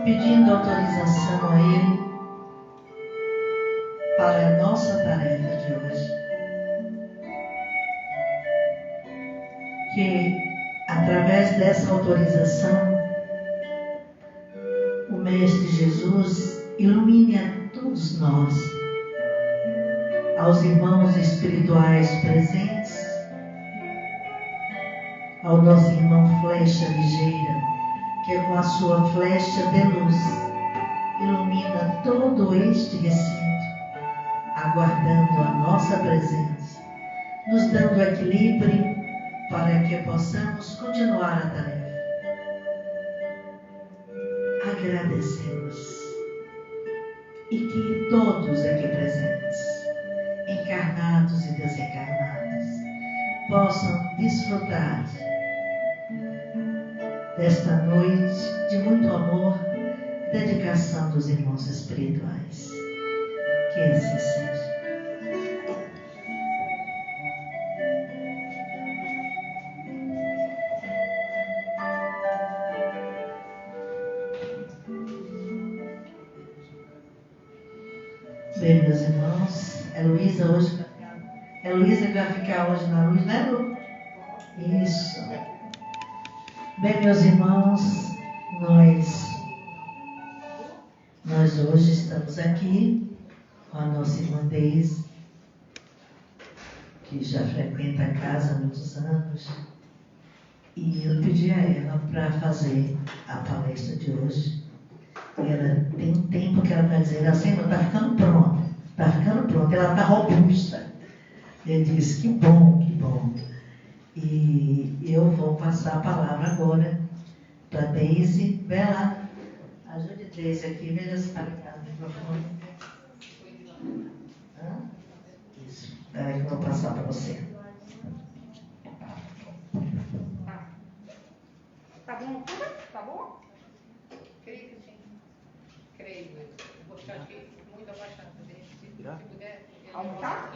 pedindo autorização a Ele para a nossa tarefa de hoje. Que, através dessa autorização, o Mestre Jesus ilumine a todos nós, aos irmãos espirituais presentes, ao nosso irmão Flecha Ligeira, que com a sua flecha de luz ilumina todo este recinto, aguardando a nossa presença, nos dando equilíbrio para que possamos continuar a tarefa. Agradecemos e que todos aqui presentes, encarnados e desencarnados, possam desfrutar desta noite de muito amor e dedicação dos irmãos espirituais. Que assim seja. Bem, meus irmãos, Heloísa hoje. Heloísa que vai ficar hoje na luz, né, Lu? Isso. Bem, meus irmãos, nós hoje estamos aqui com a nossa irmã Deise, que já frequenta a casa há muitos anos, e eu pedi a ela para fazer a palestra de hoje. Ela tem um tempo que ela vai dizer assim, está ficando pronta, ela está robusta. Eu disse, que bom. E eu vou passar a palavra agora para Deise. Vai lá, ajude Deise aqui, veja se está ligado o microfone. Isso, espera que eu vou passar para você. Tá bom? Tá bom? Creio que sim. Creio. Vou deixar aqui muito abaixado. Se puder. Aumentar?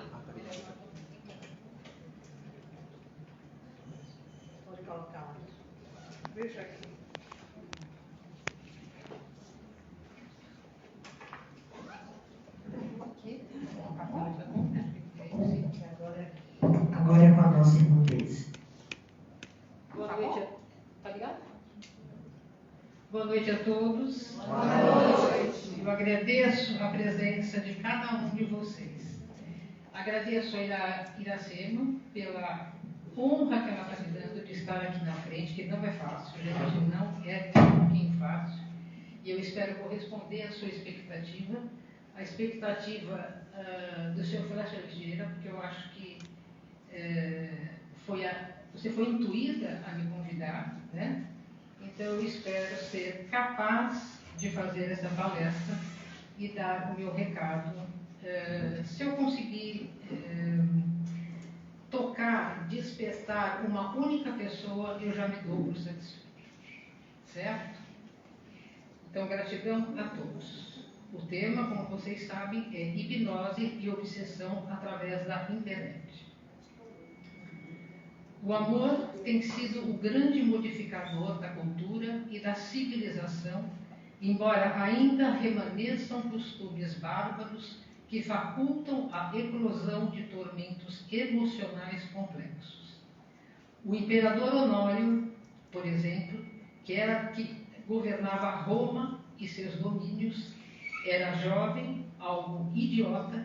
Pode colocar. Deixa aqui. Agora é com a nossa irmã Deise. Boa noite. Tá ligado? Boa noite a todos. Boa noite. Eu agradeço a presença de cada um de vocês. Agradeço a Iracema pela honra que ela está me dando de estar aqui na frente, que não é fácil, gente, não é um pouquinho fácil. E eu espero corresponder à sua expectativa, a expectativa do Sr. Flecha Ligeira, porque eu acho que você foi intuída a me convidar, né? Então eu espero ser capaz de fazer essa palestra e dar o meu recado. Se eu conseguir tocar, despertar uma única pessoa, eu já me dou por satisfeito. Certo? Então, gratidão a todos. O tema, como vocês sabem, é hipnose e obsessão através da internet. O amor tem sido o grande modificador da cultura e da civilização, embora ainda remaneçam costumes bárbaros que facultam a eclosão de tormentos emocionais complexos. O imperador Honório, por exemplo, que governava Roma e seus domínios, era jovem, algo idiota,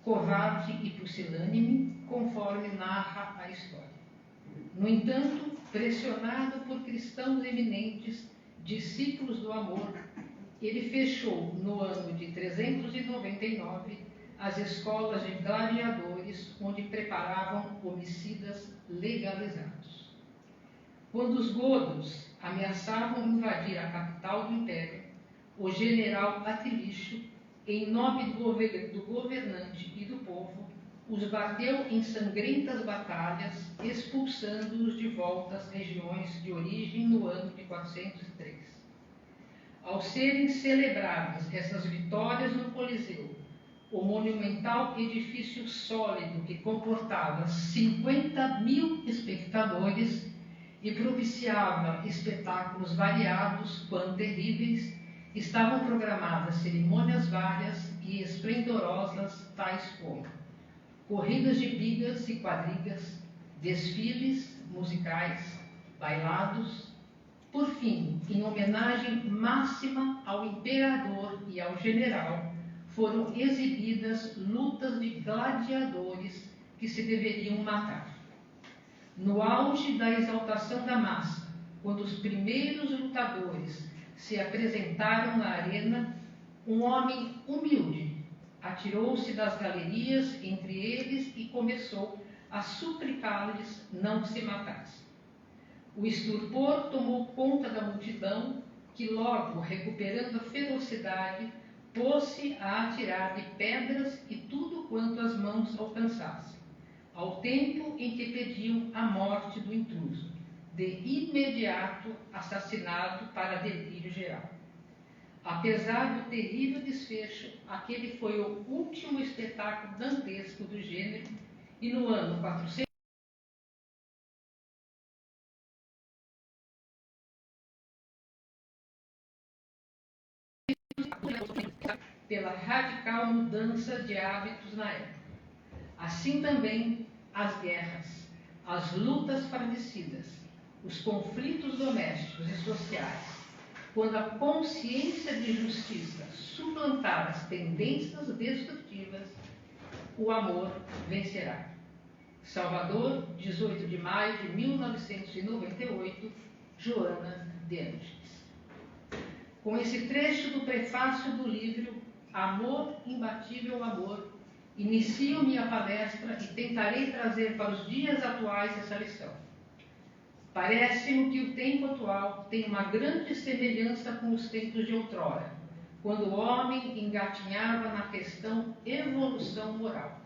covarde e pusilânime, conforme narra a história. No entanto, pressionado por cristãos eminentes, discípulos do amor, ele fechou, no ano de 399, as escolas de gladiadores, onde preparavam homicidas legalizados. Quando os godos ameaçavam invadir a capital do império, o general Atilicho, em nome do governante e do povo, os bateu em sangrentas batalhas, expulsando-os de volta às regiões de origem no ano de 403. Ao serem celebradas essas vitórias no Coliseu, o monumental edifício sólido que comportava 50.000 espectadores e propiciava espetáculos variados quanto terríveis, estavam programadas cerimônias várias e esplendorosas, tais como corridas de bigas e quadrigas, desfiles musicais, bailados. Por fim, em homenagem máxima ao imperador e ao general, foram exibidas lutas de gladiadores que se deveriam matar. No auge da exaltação da massa, quando os primeiros lutadores se apresentaram na arena, um homem humilde atirou-se das galerias entre eles e começou a suplicá-los não se matassem. O estupor tomou conta da multidão, que logo, recuperando a ferocidade, pôs-se a atirar-lhe pedras e tudo quanto as mãos alcançassem, ao tempo em que pediam a morte do intruso, de imediato assassinado para delírio geral. Apesar do terrível desfecho, aquele foi o último espetáculo dantesco do gênero, e no ano 400 pela radical mudança de hábitos na época. Assim também as guerras, as lutas fratricidas, os conflitos domésticos e sociais, quando a consciência de justiça suplantar as tendências destrutivas, o amor vencerá. Salvador, 18 de maio de 1998, Joana de Ângeles. Com esse trecho do prefácio do livro Amor, Imbatível Amor, inicio minha palestra e tentarei trazer para os dias atuais essa lição. Parece-me que o tempo atual tem uma grande semelhança com os tempos de outrora, quando o homem engatinhava na questão evolução moral.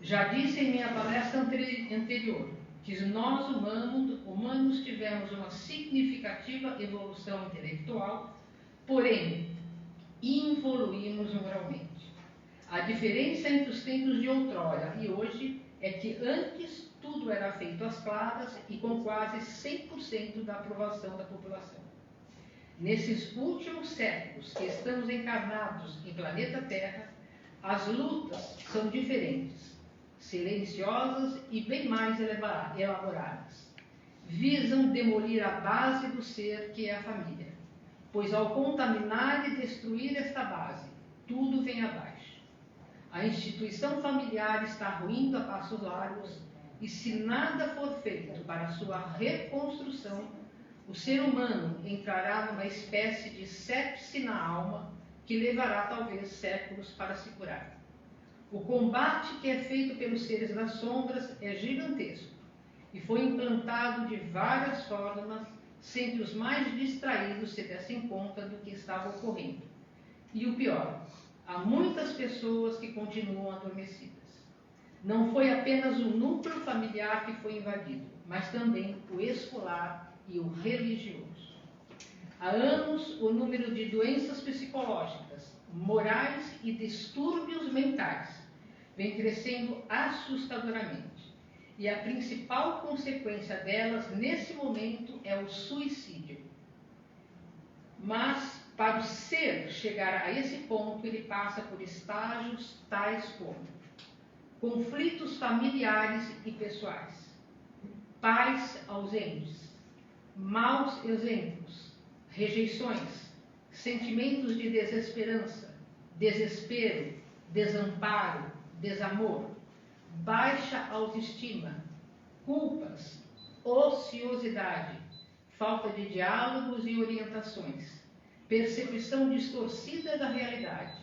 Já disse em minha palestra anterior que nós humanos tivemos uma significativa evolução intelectual, porém involuímos moralmente. A diferença entre os tempos de outrora e hoje é que antes tudo era feito às claras e com quase 100% da aprovação da população. Nesses últimos séculos que estamos encarnados em planeta Terra, as lutas são diferentes, silenciosas e bem mais elaboradas. Visam demolir a base do ser que é a família, pois ao contaminar e destruir esta base, tudo vem abaixo. A instituição familiar está ruindo a passos largos e, se nada for feito para a sua reconstrução, o ser humano entrará numa espécie de sepse na alma que levará talvez séculos para se curar. O combate que é feito pelos seres das sombras é gigantesco e foi implantado de várias formas sem que os mais distraídos se dessem conta do que estava ocorrendo. E o pior, há muitas pessoas que continuam adormecidas. Não foi apenas o núcleo familiar que foi invadido, mas também o escolar e o religioso. Há anos, o número de doenças psicológicas, morais e distúrbios mentais vem crescendo assustadoramente. E a principal consequência delas, nesse momento, é o suicídio. Mas, para o ser chegar a esse ponto, ele passa por estágios tais como conflitos familiares e pessoais, pais ausentes, maus exemplos, rejeições, sentimentos de desesperança, desespero, desamparo, desamor, baixa autoestima, culpas, ociosidade, falta de diálogos e orientações, percepção distorcida da realidade,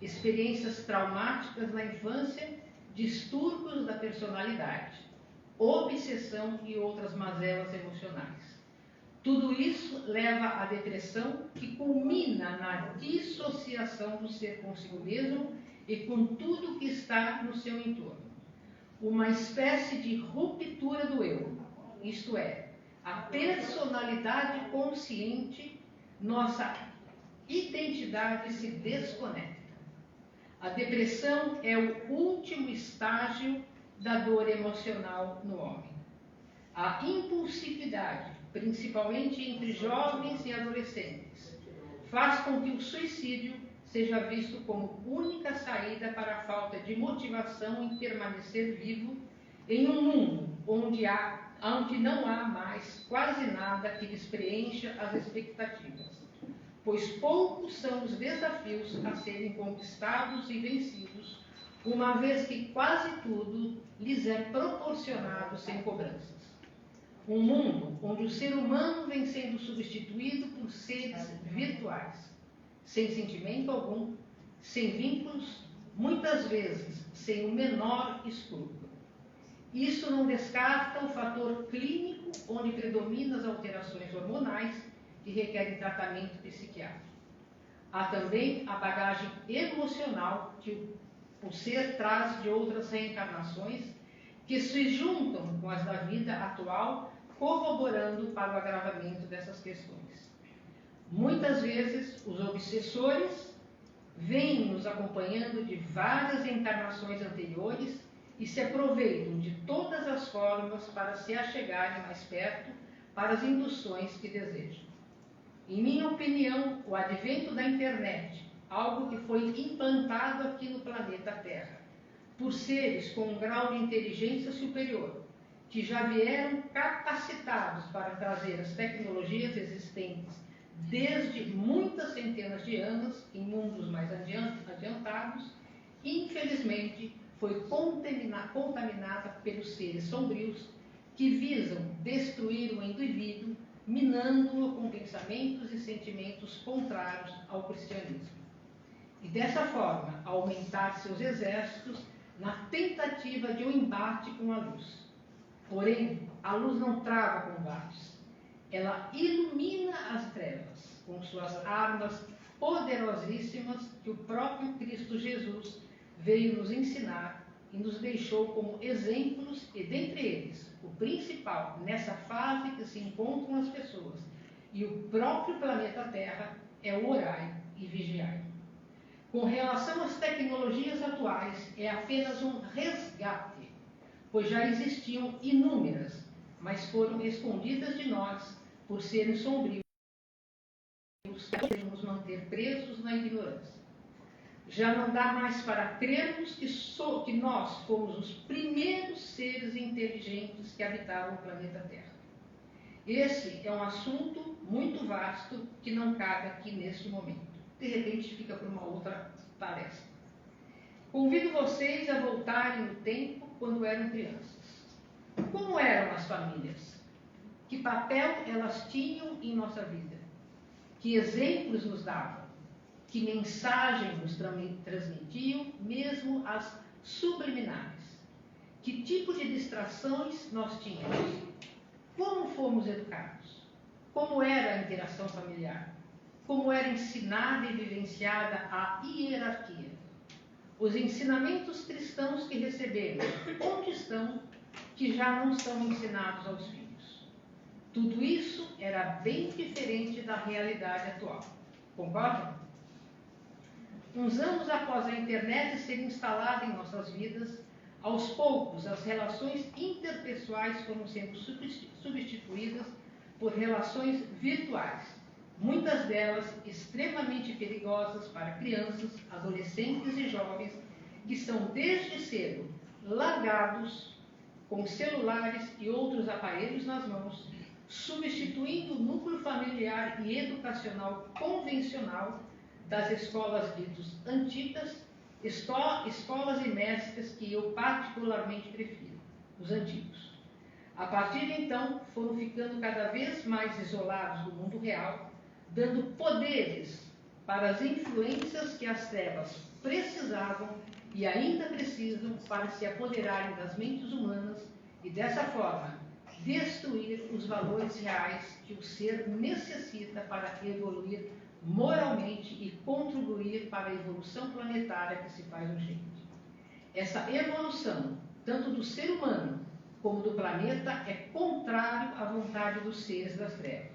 experiências traumáticas na infância, distúrbios da personalidade, obsessão e outras mazelas emocionais. Tudo isso leva à depressão, que culmina na dissociação do ser consigo mesmo e com tudo que está no seu entorno. Uma espécie de ruptura do eu, isto é, a personalidade consciente, nossa identidade se desconecta. A depressão é o último estágio da dor emocional no homem. A impulsividade, principalmente entre jovens e adolescentes, faz com que o suicídio seja visto como única saída para a falta de motivação em permanecer vivo em um mundo onde não há mais quase nada que lhes preencha as expectativas, pois poucos são os desafios a serem conquistados e vencidos, uma vez que quase tudo lhes é proporcionado sem cobranças. Um mundo onde o ser humano vem sendo substituído por seres virtuais, sem sentimento algum, sem vínculos, muitas vezes sem o menor escrúpulo. Isso não descarta o fator clínico, onde predominam as alterações hormonais que requerem tratamento psiquiátrico. Há também a bagagem emocional que o ser traz de outras reencarnações que se juntam com as da vida atual, corroborando para o agravamento dessas questões. Muitas vezes, os obsessores vêm nos acompanhando de várias encarnações anteriores e se aproveitam de todas as formas para se achegarem mais perto para as induções que desejam. Em minha opinião, o advento da internet, algo que foi implantado aqui no planeta Terra, por seres com um grau de inteligência superior, que já vieram capacitados para trazer as tecnologias existentes desde muitas centenas de anos em mundos mais adiantados, infelizmente foi contaminada pelos seres sombrios que visam destruir o indivíduo, minando-o com pensamentos e sentimentos contrários ao cristianismo. E dessa forma, aumentar seus exércitos na tentativa de um embate com a luz. Porém, a luz não trava combates. Ela ilumina as trevas com suas armas poderosíssimas que o próprio Cristo Jesus veio nos ensinar e nos deixou como exemplos, e dentre eles, o principal nessa fase que se encontram as pessoas e o próprio planeta Terra é o orai e vigiai. Com relação às tecnologias atuais, é apenas um resgate, pois já existiam inúmeras, mas foram escondidas de nós por serem sombrios, nos manter presos na ignorância. Já não dá mais para crermos que nós fomos os primeiros seres inteligentes que habitaram o planeta Terra. Esse é um assunto muito vasto que não cabe aqui neste momento. De repente fica para uma outra tarefa. Convido vocês a voltarem no tempo quando eram crianças. Como eram as famílias? Que papel elas tinham em nossa vida? Que exemplos nos davam? Que mensagem nos transmitiam, mesmo as subliminares? Que tipo de distrações nós tínhamos? Como fomos educados? Como era a interação familiar? Como era ensinada e vivenciada a hierarquia? Os ensinamentos cristãos que recebemos, onde estão, que já não são ensinados aos filhos? Tudo isso era bem diferente da realidade atual. Concordam? Uns anos após a internet ser instalada em nossas vidas, aos poucos as relações interpessoais foram sendo substituídas por relações virtuais, muitas delas extremamente perigosas para crianças, adolescentes e jovens que são desde cedo largados com celulares e outros aparelhos nas mãos, substituindo o núcleo familiar e educacional convencional das escolas ditas antigas, escolas e mestres que eu particularmente prefiro, os antigos. A partir de então, foram ficando cada vez mais isolados do mundo real, dando poderes para as influências que as trevas precisavam e ainda precisam para se apoderarem das mentes humanas e, dessa forma, destruir os valores reais que o ser necessita para evoluir moralmente e contribuir para a evolução planetária que se faz urgente. Essa evolução, tanto do ser humano como do planeta, é contrário à vontade dos seres das trevas,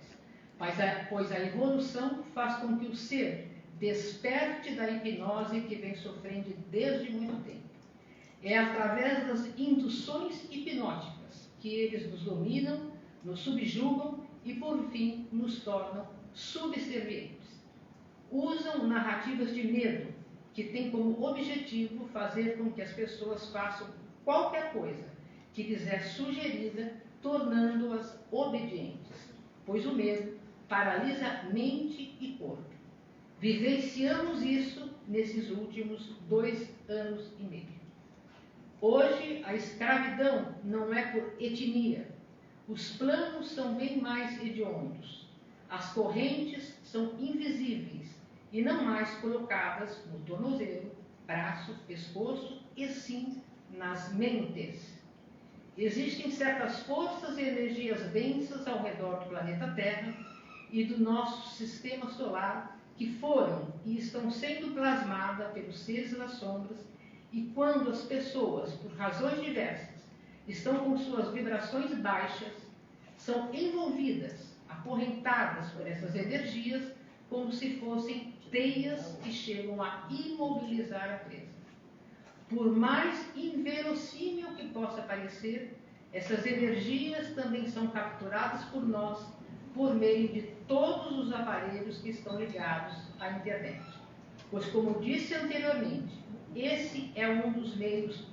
pois a evolução faz com que o ser desperte da hipnose que vem sofrendo desde muito tempo. É através das induções hipnóticas que eles nos dominam, nos subjugam e, por fim, nos tornam subservientes. usam narrativas de medo, que têm como objetivo fazer com que as pessoas façam qualquer coisa que lhes é sugerida, tornando-as obedientes, pois o medo paralisa mente e corpo. Vivenciamos isso nesses últimos 2 anos e meio. Hoje, a escravidão não é por etnia. Os planos são bem mais hediondos. As correntes são invisíveis e não mais colocadas no tornozelo, braço, pescoço, e sim nas mentes. Existem certas forças e energias densas ao redor do planeta Terra e do nosso sistema solar que foram e estão sendo plasmadas pelos seres das sombras, e quando as pessoas, por razões diversas, estão com suas vibrações baixas, são envolvidas, acorrentadas por essas energias, como se fossem teias que chegam a imobilizar a presa. Por mais inverossímil que possa parecer, essas energias também são capturadas por nós por meio de todos os aparelhos que estão ligados à internet. Pois, como disse anteriormente, esse é um dos meios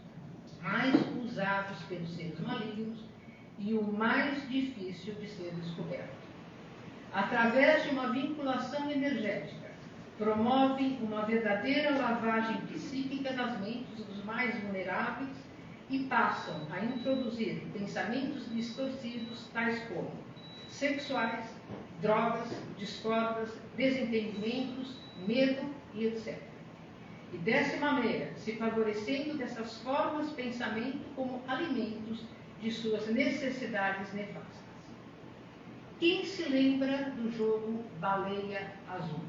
mais usados pelos seres malignos e o mais difícil de ser descoberto. Através de uma vinculação energética, promove uma verdadeira lavagem psíquica das mentes dos mais vulneráveis e passam a introduzir pensamentos distorcidos tais como sexuais, drogas, discórdias, desentendimentos, medo e etc. E dessa maneira, se favorecendo dessas formas de pensamento como alimentos de suas necessidades nefastas. Quem se lembra do jogo Baleia Azul?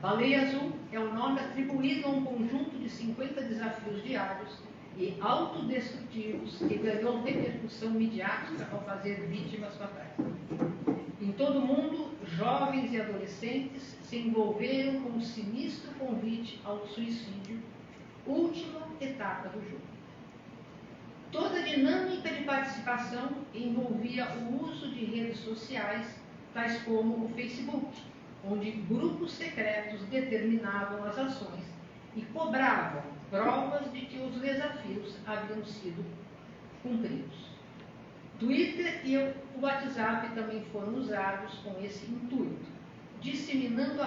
Baleia Azul é o nome atribuído a um conjunto de 50 desafios diários e autodestrutivos que ganhou repercussão midiática ao fazer vítimas fatais. Em todo o mundo, jovens e adolescentes se envolveram com um sinistro convite ao suicídio, última etapa do jogo. Toda a dinâmica de participação envolvia o uso de redes sociais, tais como o Facebook, onde grupos secretos determinavam as ações e cobravam provas de que os desafios haviam sido cumpridos. Twitter e o WhatsApp também foram usados com esse intuito, disseminando a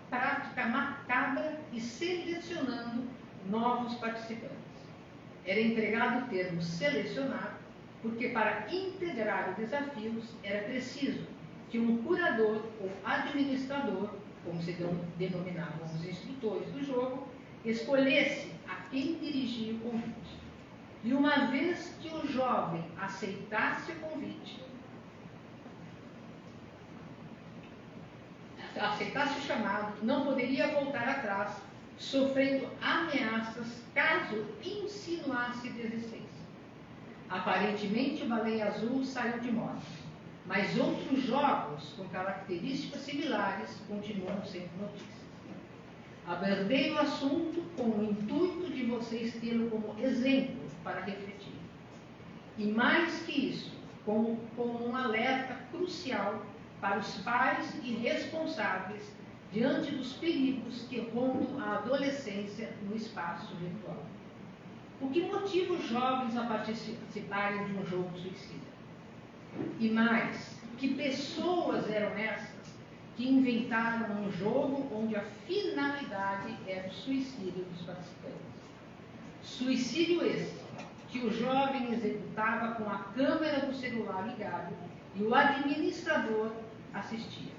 prática macabra e selecionando novos participantes. Era empregado o termo selecionar, porque para integrar os desafios era preciso que um curador ou administrador, como se denominavam os instrutores do jogo, escolhesse a quem dirigia o convite. E uma vez que o jovem aceitasse o convite, aceitasse o chamado, não poderia voltar atrás, sofrendo ameaças caso insinuasse desistência. Aparentemente, o Baleia Azul saiu de moda, mas outros jogos com características similares continuam sendo notícias. Abordei o assunto com o intuito de vocês tê-lo como exemplo para refletir. E mais que isso, como um alerta crucial para os pais e responsáveis diante dos perigos que rondam a adolescência no espaço virtual. O que motiva os jovens a participarem de um jogo suicida? E mais, que pessoas eram essas que inventaram um jogo onde a finalidade era o suicídio dos participantes? Suicídio esse que o jovem executava com a câmera do celular ligada e o administrador assistia.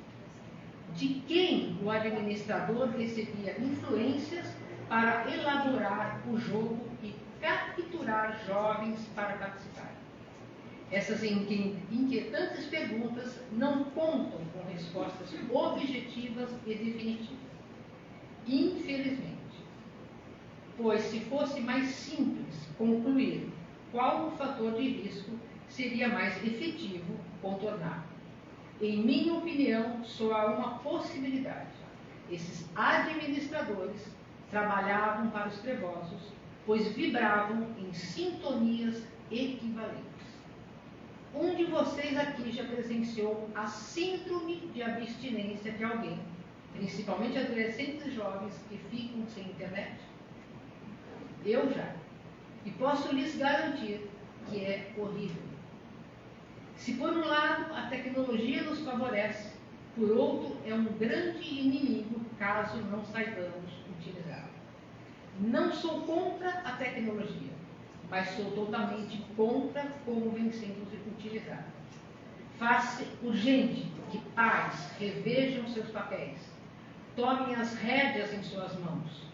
De quem o administrador recebia influências para elaborar o jogo e capturar jovens para participar? Essas inquietantes perguntas não contam com respostas objetivas e definitivas. Infelizmente. Pois se fosse mais simples concluir qual o fator de risco seria mais efetivo contornar. Em minha opinião, só há uma possibilidade. Esses administradores trabalhavam para os trevosos, pois vibravam em sintonias equivalentes. Um de vocês aqui já presenciou a síndrome de abstinência de alguém, principalmente adolescentes e jovens que ficam sem internet? Eu já. E posso lhes garantir que é horrível. Se por um lado a tecnologia nos favorece, por outro é um grande inimigo caso não saibamos utilizá-la. Não sou contra a tecnologia, mas sou totalmente contra como vem sendo utilizada. Faz-se urgente que pais revejam seus papéis, tomem as rédeas em suas mãos,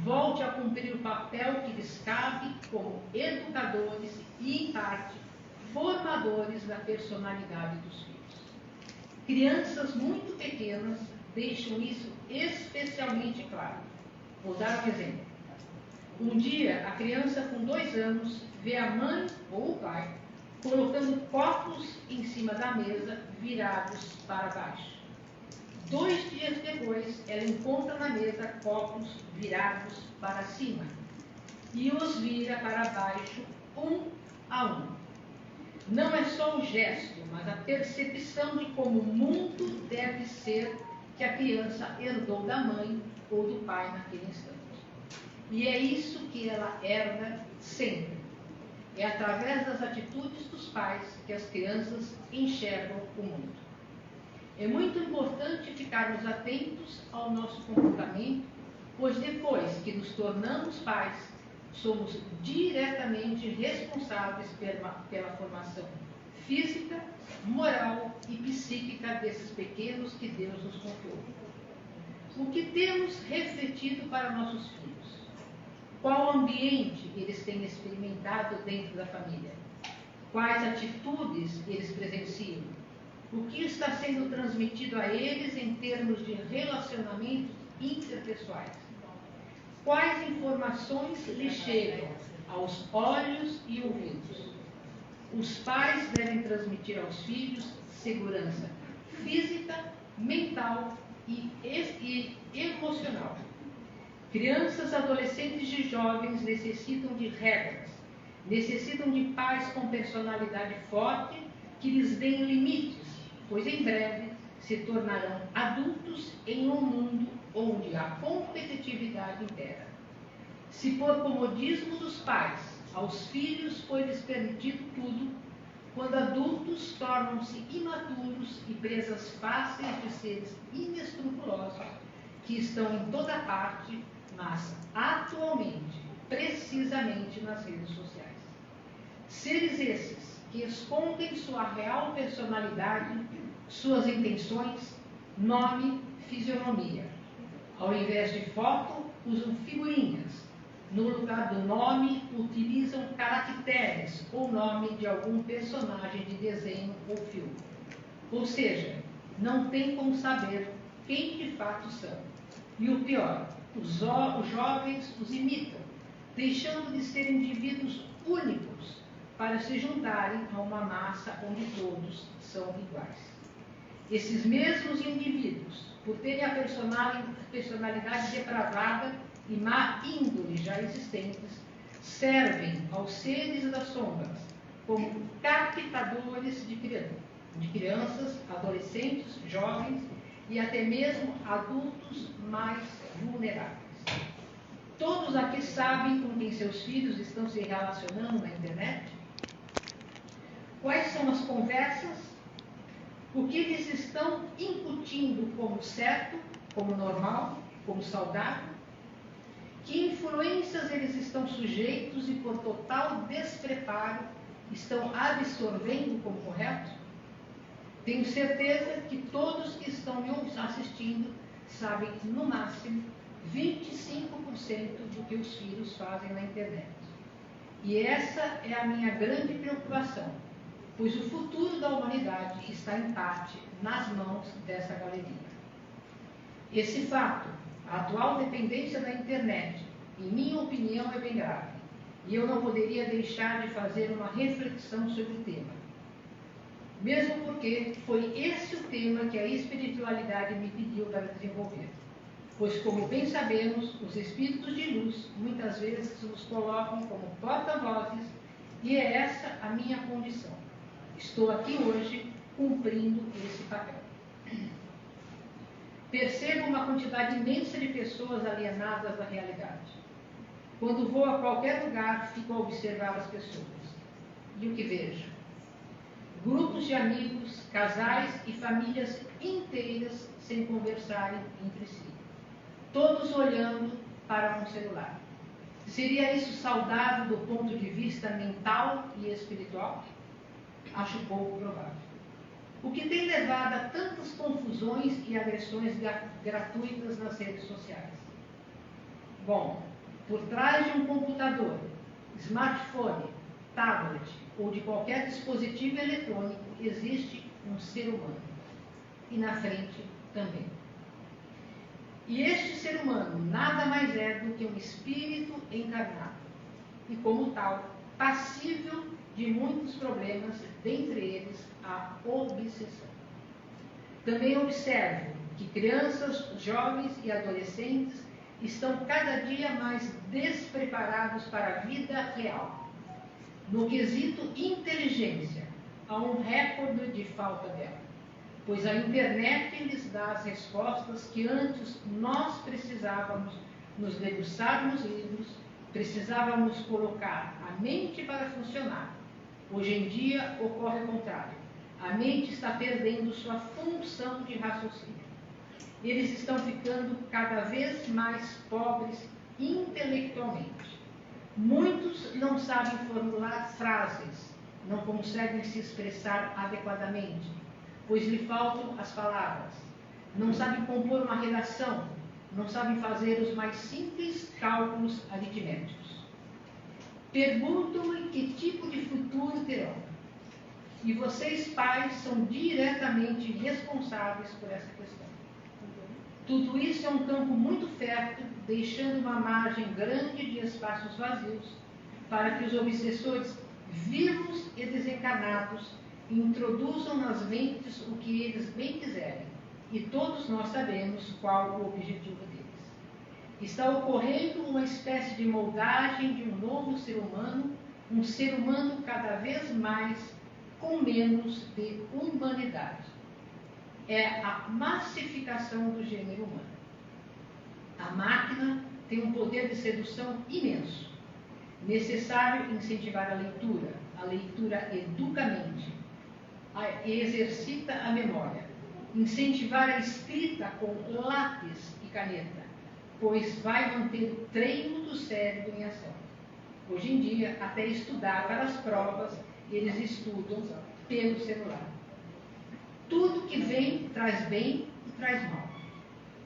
volte a cumprir o papel que lhes cabe como educadores e, em parte, formadores da personalidade dos filhos. Crianças muito pequenas deixam isso especialmente claro. Vou dar um exemplo. Um dia, a criança com 2 anos vê a mãe ou o pai colocando copos em cima da mesa virados para baixo. 2 dias depois, ela encontra na mesa copos virados para cima e os vira para baixo um a um. Não é só o gesto, mas a percepção de como o mundo deve ser que a criança herdou da mãe ou do pai naquele instante. E é isso que ela herda sempre. É através das atitudes dos pais que as crianças enxergam o mundo. É muito importante ficarmos atentos ao nosso comportamento, pois depois que nos tornamos pais, somos diretamente responsáveis pela formação física, moral e psíquica desses pequenos que Deus nos confiou. O que temos refletido para nossos filhos? Qual ambiente eles têm experimentado dentro da família? Quais atitudes eles presenciam? O que está sendo transmitido a eles em termos de relacionamentos interpessoais? Quais informações lhes chegam aos olhos e ouvidos? Os pais devem transmitir aos filhos segurança física, mental e emocional. Crianças, adolescentes e jovens necessitam de regras, necessitam de pais com personalidade forte que lhes deem limites, pois em breve se tornarão adultos em um mundo onde a competitividade impera. Se por comodismo dos pais aos filhos foi-lhes permitido tudo, quando adultos tornam-se imaturos e presas fáceis de seres inescrupulosos que estão em toda parte, mas atualmente, precisamente nas redes sociais. Seres esses que escondem sua real personalidade, suas intenções, nome, fisionomia. Ao invés de foto, usam figurinhas. No lugar do nome, utilizam caracteres ou nome de algum personagem de desenho ou filme. Ou seja, não tem como saber quem de fato são. E o pior, os jovens os imitam, deixando de ser indivíduos únicos para se juntarem a uma massa onde todos são iguais. Esses mesmos indivíduos, por terem a personalidade depravada e má índole já existentes, servem aos seres das sombras como captadores de crianças, adolescentes, jovens e até mesmo adultos mais vulneráveis. Todos aqui sabem com quem seus filhos estão se relacionando na internet? Quais são as conversas? O que eles estão incutindo como certo, como normal, como saudável? Que influências eles estão sujeitos e, por total despreparo, estão absorvendo como correto? Tenho certeza que todos que estão me assistindo sabem, no máximo, 25% do que os filhos fazem na internet. E essa é a minha grande preocupação, pois o futuro da humanidade está, em parte, nas mãos dessa galeria. Esse fato, a atual dependência da internet, em minha opinião, é bem grave, e eu não poderia deixar de fazer uma reflexão sobre o tema. Mesmo porque foi esse o tema que a espiritualidade me pediu para desenvolver. Pois, como bem sabemos, os espíritos de luz muitas vezes nos colocam como porta-vozes, e é essa a minha condição. Estou aqui hoje cumprindo esse papel. Percebo uma quantidade imensa de pessoas alienadas da realidade. Quando vou a qualquer lugar, fico a observar as pessoas. E o que vejo? Grupos de amigos, casais e famílias inteiras sem conversarem entre si. Todos olhando para um celular. Seria isso saudável do ponto de vista mental e espiritual? Acho pouco provável. O que tem levado a tantas confusões e agressões gratuitas nas redes sociais? Bom, por trás de um computador, smartphone, tablet ou de qualquer dispositivo eletrônico existe um ser humano. E na frente também. E este ser humano nada mais é do que um espírito encarnado. E como tal, passível de muitos problemas, dentre eles a obsessão. Também observo que crianças, jovens e adolescentes estão cada dia mais despreparados para a vida real. No quesito inteligência, há um recorde de falta dela, pois a internet lhes dá as respostas que antes nós precisávamos nos debruçar nos livros, precisávamos colocar a mente para funcionar. Hoje em dia ocorre o contrário. A mente está perdendo sua função de raciocínio. Eles estão ficando cada vez mais pobres intelectualmente. Muitos não sabem formular frases, não conseguem se expressar adequadamente, pois lhe faltam as palavras. Não sabem compor uma redação, não sabem fazer os mais simples cálculos aritméticos. Pergunto-me que tipo de futuro terão. E vocês, pais, são diretamente responsáveis por essa questão. Tudo isso é um campo muito fértil, deixando uma margem grande de espaços vazios para que os obsessores vivos e desencarnados introduzam nas mentes o que eles bem quiserem. E todos nós sabemos qual o objetivo deles. Está ocorrendo uma espécie de moldagem de um novo ser humano, um ser humano cada vez mais com menos de humanidade. É a massificação do gênero humano. A máquina tem um poder de sedução imenso. Necessário incentivar a leitura educa a mente, exercita a memória, incentivar a escrita com lápis e caneta, pois vai manter o treino do cérebro em ação. Hoje em dia, até estudar para as provas, eles estudam pelo celular. Tudo que vem traz bem e traz mal.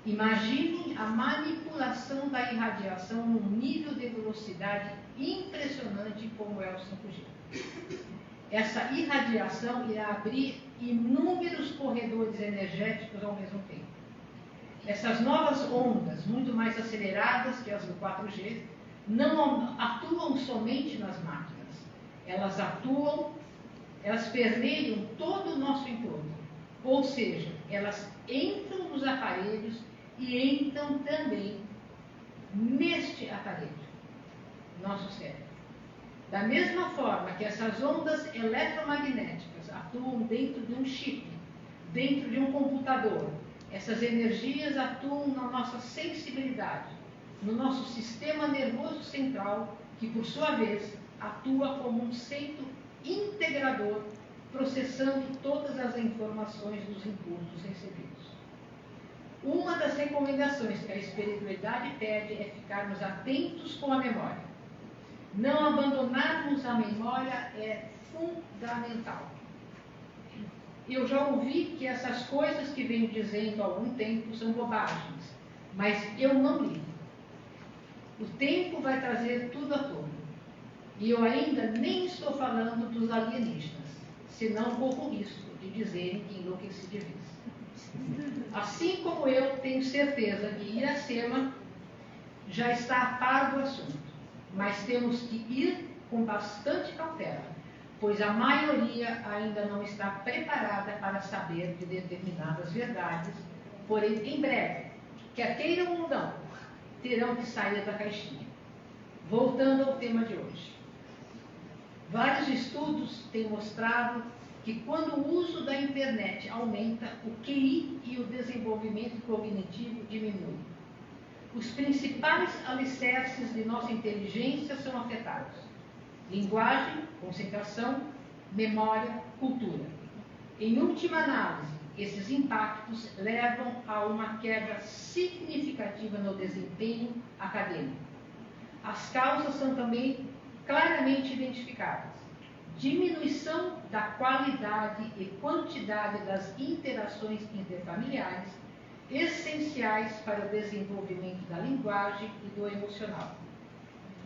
Imaginem a manipulação da irradiação num nível de velocidade impressionante como é o 5G. Essa irradiação irá abrir inúmeros corredores energéticos ao mesmo tempo. Essas novas ondas, muito mais aceleradas que as do 4G, não atuam somente nas máquinas. Elas permeiam todo o nosso entorno. Ou seja, elas entram nos aparelhos e entram também neste aparelho, nosso cérebro. Da mesma forma que essas ondas eletromagnéticas atuam dentro de um chip, dentro de um computador, essas energias atuam na nossa sensibilidade, no nosso sistema nervoso central, que por sua vez atua como um centro integrador, processando todas as informações dos impulsos recebidos. Uma das recomendações que a espiritualidade pede é ficarmos atentos com a memória. Não abandonarmos a memória é fundamental. Eu já ouvi que essas coisas que venho dizendo há algum tempo são bobagens, mas eu não ligo. O tempo vai trazer tudo à tona. E eu ainda nem estou falando dos alienígenas, senão corro o risco de dizerem que enlouqueci de vez. Assim como eu tenho certeza que Iracema já está a par do assunto, mas temos que ir com bastante cautela, pois a maioria ainda não está preparada para saber de determinadas verdades, porém, em breve, quer queiram ou não, terão que sair da caixinha. Voltando ao tema de hoje. Vários estudos têm mostrado que quando o uso da internet aumenta, o QI e o desenvolvimento cognitivo diminui. Os principais alicerces de nossa inteligência são afetados: linguagem, concentração, memória, cultura. Em última análise, esses impactos levam a uma queda significativa no desempenho acadêmico. As causas são também claramente identificadas: diminuição da qualidade e quantidade das interações interfamiliares, essenciais para o desenvolvimento da linguagem e do emocional.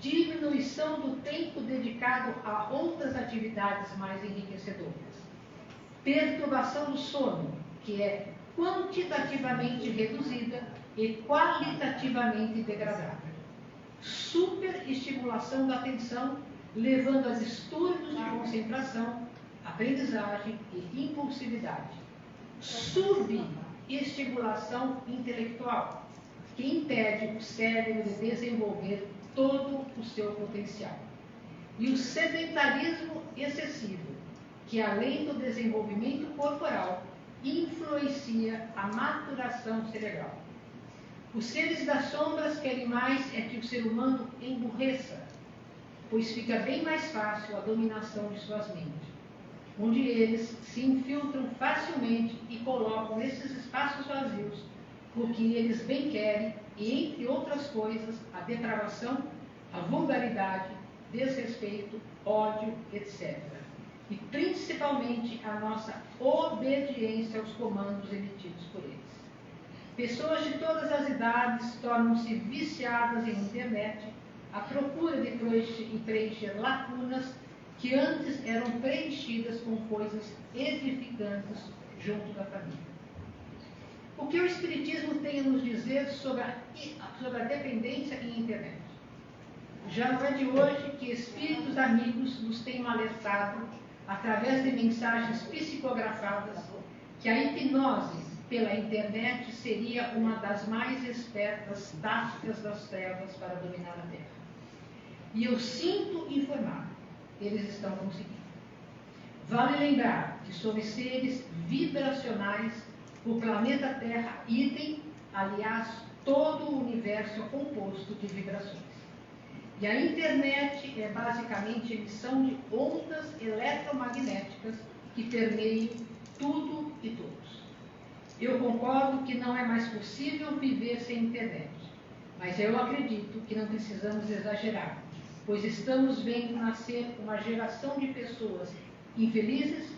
Diminuição do tempo dedicado a outras atividades mais enriquecedoras. Perturbação do sono, que é quantitativamente reduzida e qualitativamente degradada. Superestimulação da atenção, levando a distúrbios de concentração, aprendizagem e impulsividade. Subestimulação intelectual, que impede o cérebro de desenvolver todo o seu potencial. E o sedentarismo excessivo, que além do desenvolvimento corporal, influencia a maturação cerebral. Os seres das sombras querem mais é que o ser humano emburreça, pois fica bem mais fácil a dominação de suas mentes, onde eles se infiltram facilmente e colocam nesses espaços vazios o que eles bem querem e, entre outras coisas, a depravação, a vulgaridade, desrespeito, ódio, etc. E principalmente a nossa obediência aos comandos emitidos por eles. Pessoas de todas as idades tornam-se viciadas em internet à procura de preencher lacunas que antes eram preenchidas com coisas edificantes junto da família. O que o Espiritismo tem a nos dizer sobre a dependência em internet? Já não é de hoje que espíritos amigos nos têm alertado, através de mensagens psicografadas, que a hipnose pela internet seria uma das mais espertas táticas das trevas para dominar a Terra. E eu sinto informar, eles estão conseguindo. Vale lembrar que somos seres vibracionais, o planeta Terra, idem, aliás, todo o universo é composto de vibrações. E a internet é basicamente emissão de ondas eletromagnéticas que permeiam tudo e todos. Eu concordo que não é mais possível viver sem internet, mas eu acredito que não precisamos exagerar, pois estamos vendo nascer uma geração de pessoas infelizes,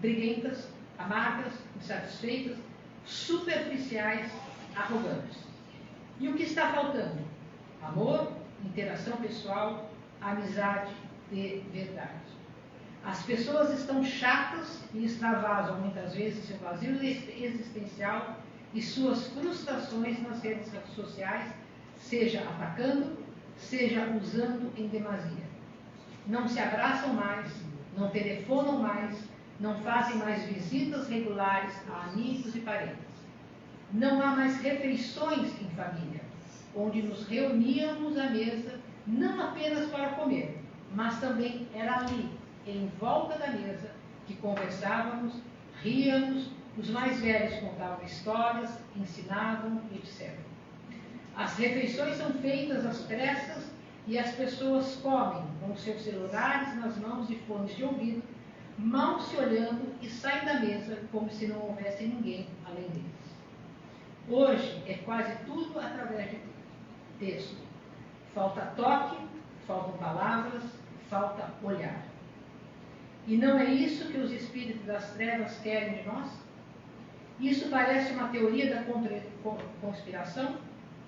briguentas, amargas, insatisfeitas, superficiais, arrogantes. E o que está faltando? Amor, interação pessoal, amizade de verdade. As pessoas estão chatas e extravasam muitas vezes seu vazio existencial e suas frustrações nas redes sociais, seja atacando, seja usando em demasia. Não se abraçam mais, não telefonam mais, não fazem mais visitas regulares a amigos e parentes. Não há mais refeições em família, onde nos reuníamos à mesa, não apenas para comer, mas também era ali, em volta da mesa, que conversávamos, ríamos, os mais velhos contavam histórias, ensinavam, etc. As refeições são feitas às pressas e as pessoas comem com seus celulares nas mãos e fones de ouvido, mal se olhando e saem da mesa como se não houvesse ninguém além deles. Hoje é quase tudo através de texto. Falta toque, faltam palavras, falta olhar. E não é isso que os espíritos das trevas querem de nós? Isso parece uma teoria da conspiração,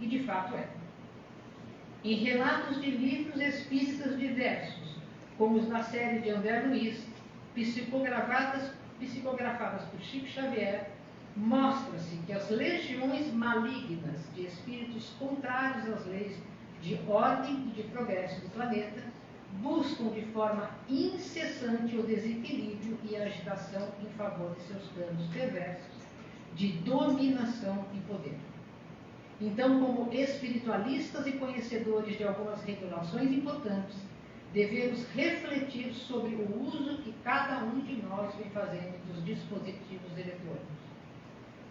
e de fato é. Em relatos de livros espíritas diversos, como os da série de André Luiz, psicografadas por Chico Xavier, mostra-se que as legiões malignas de espíritos contrários às leis de ordem e de progresso do planeta buscam de forma incessante o desequilíbrio e a agitação em favor de seus planos perversos de dominação e poder. Então, como espiritualistas e conhecedores de algumas revelações importantes, devemos refletir sobre o uso que cada um de nós vem fazendo dos dispositivos eletrônicos.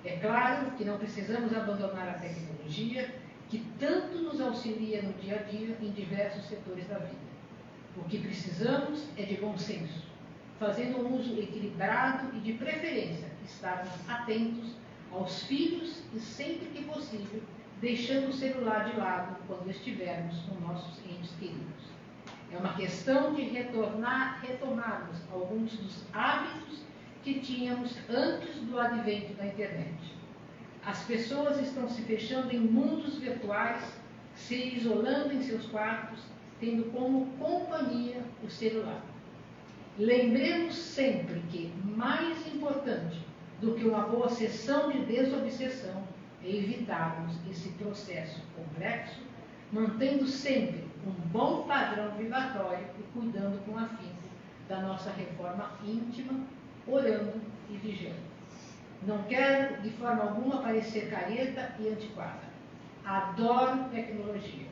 É claro que não precisamos abandonar a tecnologia, que tanto nos auxilia no dia a dia em diversos setores da vida. O que precisamos é de bom senso, fazendo um uso equilibrado e, de preferência, estarmos atentos aos filhos e, sempre que possível, deixando o celular de lado quando estivermos com nossos entes queridos. É uma questão de retomarmos alguns dos hábitos que tínhamos antes do advento da internet. As pessoas estão se fechando em mundos virtuais, se isolando em seus quartos, tendo como companhia o celular. Lembremos sempre que, mais importante do que uma boa sessão de desobsessão, é evitarmos esse processo complexo, mantendo sempre um bom padrão vibratório e cuidando com afinco da nossa reforma íntima, orando e vigiando. Não quero de forma alguma parecer careta e antiquada. Adoro tecnologia.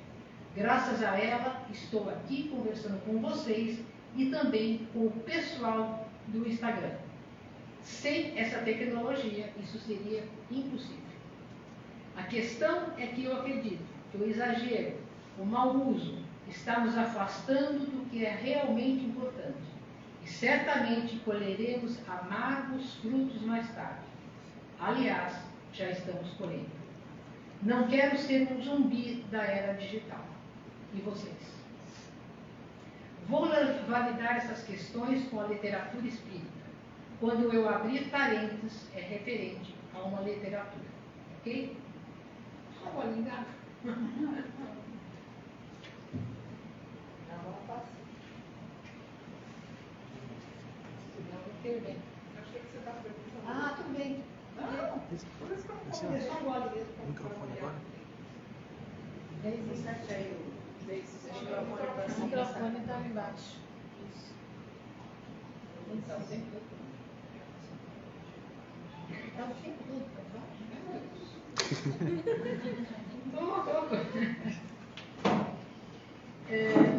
Graças a ela, estou aqui conversando com vocês e também com o pessoal do Instagram. Sem essa tecnologia, isso seria impossível. A questão é que eu acredito que o exagero, o mau uso, está nos afastando do que é realmente importante. E certamente colheremos amargos frutos mais tarde. Aliás, já estamos colhendo. Não quero ser um zumbi da era digital. E vocês? Vou validar essas questões com a literatura espírita. Quando eu abrir parênteses, é referente a uma literatura. Ok? Só vou ligar. Achei que você estava perguntando. Ah, tudo bem. Não, por isso que eu Eu só gosto mesmo. O microfone agora? O microfone está embaixo. Então, tem tudo. Ela tem tudo, tá bom? Toma pouco.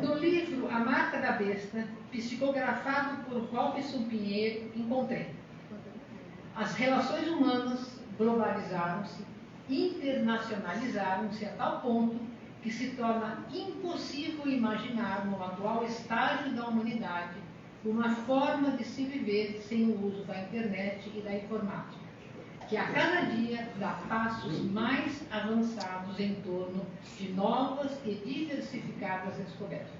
No livro A Marca da Besta, psicografado por Robson Pinheiro, encontrei: as relações humanas globalizaram-se, internacionalizaram-se a tal ponto que se torna impossível imaginar, no atual estágio da humanidade, uma forma de se viver sem o uso da internet e da informática, que a cada dia dá passos mais avançados em torno de novas e diversificadas descobertas.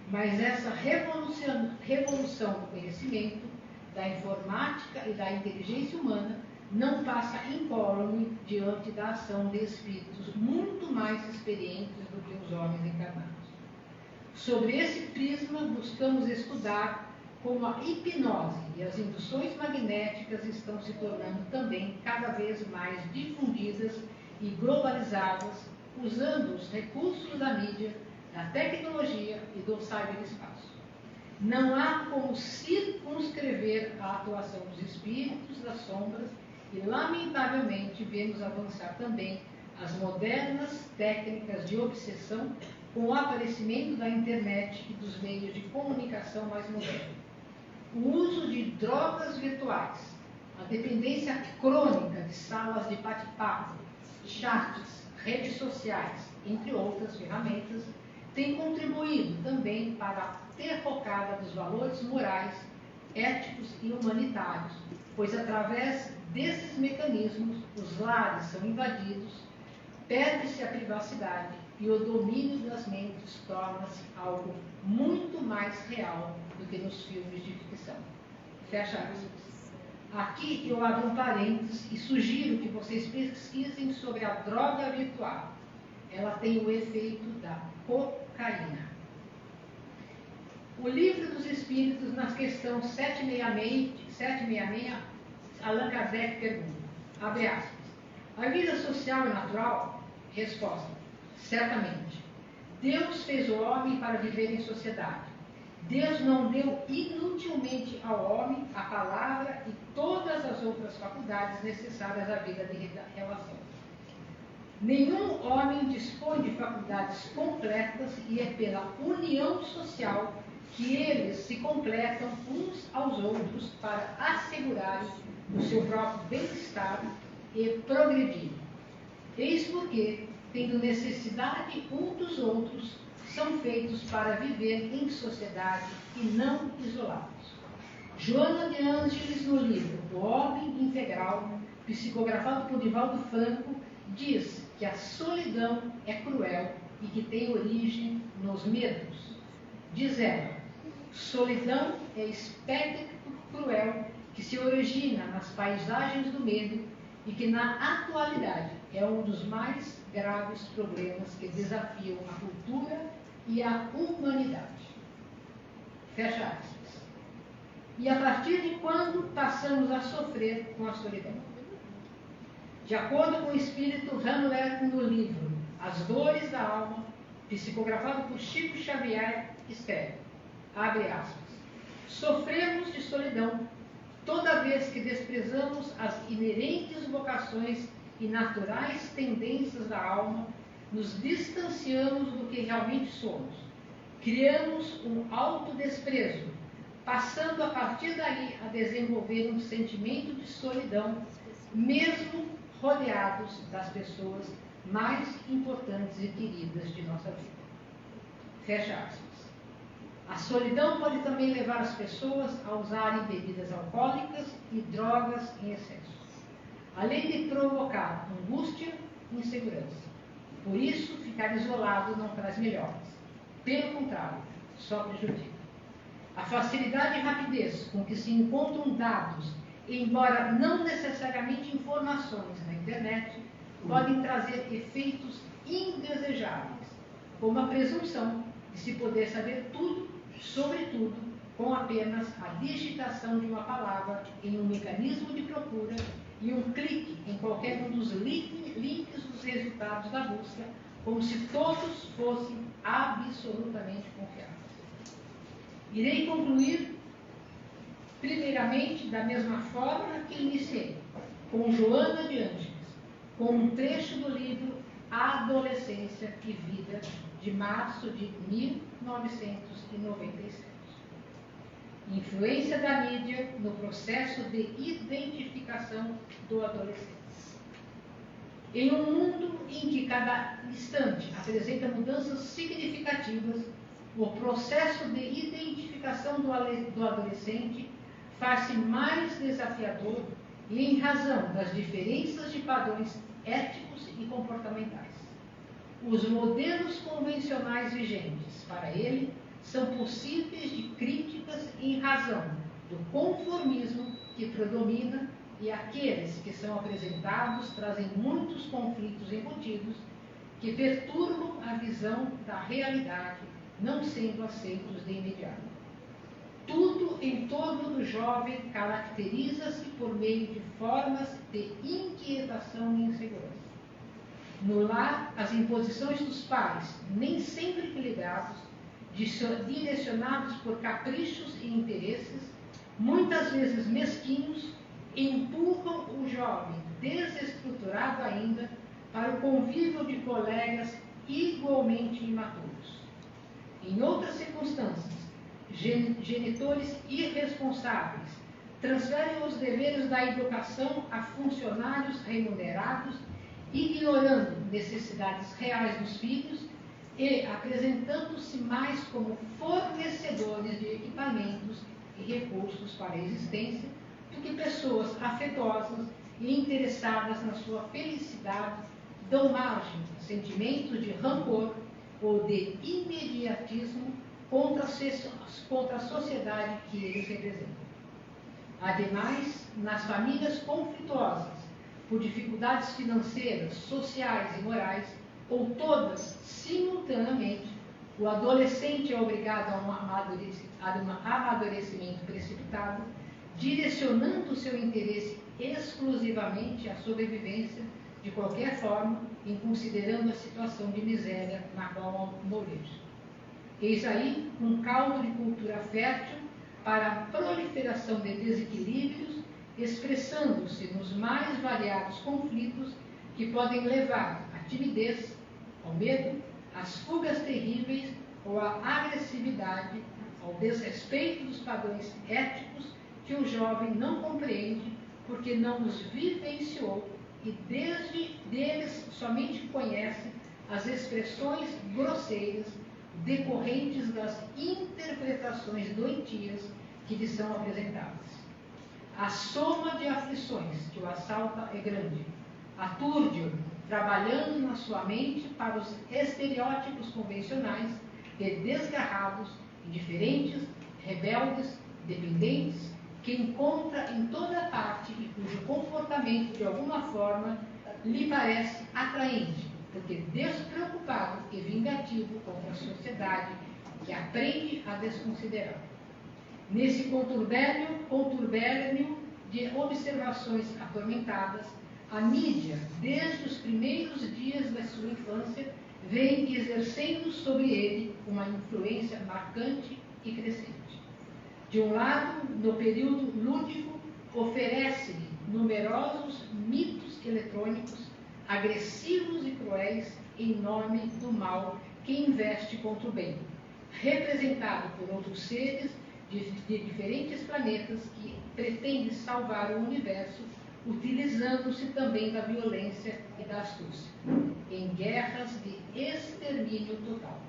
Mas essa revolução do conhecimento, da informática e da inteligência humana não passa incólume diante da ação de espíritos muito mais experientes do que os homens encarnados. Sobre esse prisma, buscamos estudar como a hipnose e as induções magnéticas estão se tornando também cada vez mais difundidas e globalizadas, usando os recursos da mídia, da tecnologia e do cyberespaço. Não há como circunscrever a atuação dos espíritos das sombras e, lamentavelmente, vemos avançar também as modernas técnicas de obsessão com o aparecimento da internet e dos meios de comunicação mais modernos. O uso de drogas virtuais, a dependência crônica de salas de bate-papo, chats, redes sociais, entre outras ferramentas, tem contribuído também para a derrocada dos valores morais, éticos e humanitários, pois através desses mecanismos os lares são invadidos, perde-se a privacidade e o domínio das mentes torna-se algo muito mais real do que nos filmes de ficção. Fecha aspas. Aqui eu abro um parênteses e sugiro que vocês pesquisem sobre a droga virtual. Ela tem o efeito da cocaína. O Livro dos Espíritos, na questão 766, Allan Kardec pergunta, abre aspas, a vida social é natural? Resposta, certamente. Deus fez o homem para viver em sociedade. Deus não deu inutilmente ao homem a palavra e todas as outras faculdades necessárias à vida de relação. Nenhum homem dispõe de faculdades completas e é pela união social que eles se completam uns aos outros para assegurarem o seu próprio bem-estar e progredir. Eis porque, tendo necessidade um dos outros, são feitos para viver em sociedade e não isolados. Joana de Ângeles, no livro O Homem Integral, psicografado por Divaldo Franco, diz que a solidão é cruel e que tem origem nos medos. Diz ela: solidão é espectro cruel que se origina nas paisagens do medo e que na atualidade é um dos mais graves problemas que desafiam a cultura e a humanidade. Fecha aspas. E a partir de quando passamos a sofrer com a solidão? De acordo com o espírito Ramler no livro As Dores da Alma, psicografado por Chico Xavier, escreve, abre aspas, sofremos de solidão toda vez que desprezamos as inerentes vocações e naturais tendências da alma, nos distanciamos do que realmente somos, criamos um autodesprezo, passando a partir daí a desenvolver um sentimento de solidão, mesmo rodeados das pessoas mais importantes e queridas de nossa vida. Fecha aspas. A solidão pode também levar as pessoas a usarem bebidas alcoólicas e drogas em excesso, além de provocar angústia e insegurança. Por isso, ficar isolado não traz melhoras. Pelo contrário, só prejudica. A facilidade e rapidez com que se encontram dados, embora não necessariamente informações na internet, podem trazer efeitos indesejáveis, como a presunção de se poder saber tudo, sobre tudo, com apenas a digitação de uma palavra em um mecanismo de procura e um clique em qualquer um dos links dos resultados da busca, como se todos fossem absolutamente confiáveis. Irei concluir, primeiramente, da mesma forma que iniciei, com Joana de Ângeles, com um trecho do livro Adolescência e Vida, de março de 1997. Influência da mídia no processo de identificação do adolescente. Em um mundo em que cada instante apresenta mudanças significativas, o processo de identificação do adolescente faz-se mais desafiador e em razão das diferenças de padrões éticos e comportamentais. Os modelos convencionais vigentes para ele são possíveis de críticas em razão do conformismo que predomina e aqueles que são apresentados trazem muitos conflitos embutidos que perturbam a visão da realidade, não sendo aceitos de imediato. Tudo em torno do jovem caracteriza-se por meio de formas de inquietação e insegurança. No lar, as imposições dos pais, nem sempre equilibrados, direcionados por caprichos e interesses, muitas vezes mesquinhos, empurram o jovem, desestruturado ainda, para o convívio de colegas igualmente imaturos. Em outras circunstâncias, genitores irresponsáveis transferem os deveres da educação a funcionários remunerados, ignorando necessidades reais dos filhos e apresentando-se mais como fornecedores de equipamentos e recursos para a existência do que pessoas afetuosas e interessadas na sua felicidade, dão margem a sentimentos de rancor ou de imediatismo contra a sociedade que eles representam. Ademais, nas famílias conflituosas, por dificuldades financeiras, sociais e morais, ou todas simultaneamente, o adolescente é obrigado a um amadurecimento precipitado, direcionando o seu interesse exclusivamente à sobrevivência de qualquer forma, em considerando a situação de miséria na qual moreja. Eis aí um caldo de cultura fértil para a proliferação de desequilíbrios, expressando-se nos mais variados conflitos que podem levar a timidez, ao medo, às fugas terríveis ou à agressividade, ao desrespeito dos padrões éticos que o jovem não compreende porque não os vivenciou e desde deles somente conhece as expressões grosseiras decorrentes das interpretações doentias que lhe são apresentadas. A soma de aflições que o assalta é grande. Aturde-o, trabalhando na sua mente para os estereótipos convencionais de desgarrados, indiferentes, rebeldes, dependentes, que encontra em toda parte e cujo comportamento, de alguma forma, lhe parece atraente, porque despreocupado e vingativo contra a sociedade que aprende a desconsiderar. Nesse contubérnio de observações atormentadas, a mídia, desde os primeiros dias da sua infância, vem exercendo sobre ele uma influência marcante e crescente. De um lado, no período lúdico, oferece-lhe numerosos mitos eletrônicos, agressivos e cruéis, em nome do mal que investe contra o bem, representado por outros seres de diferentes planetas que pretendem salvar o universo, utilizando-se também da violência e da astúcia, em guerras de extermínio total.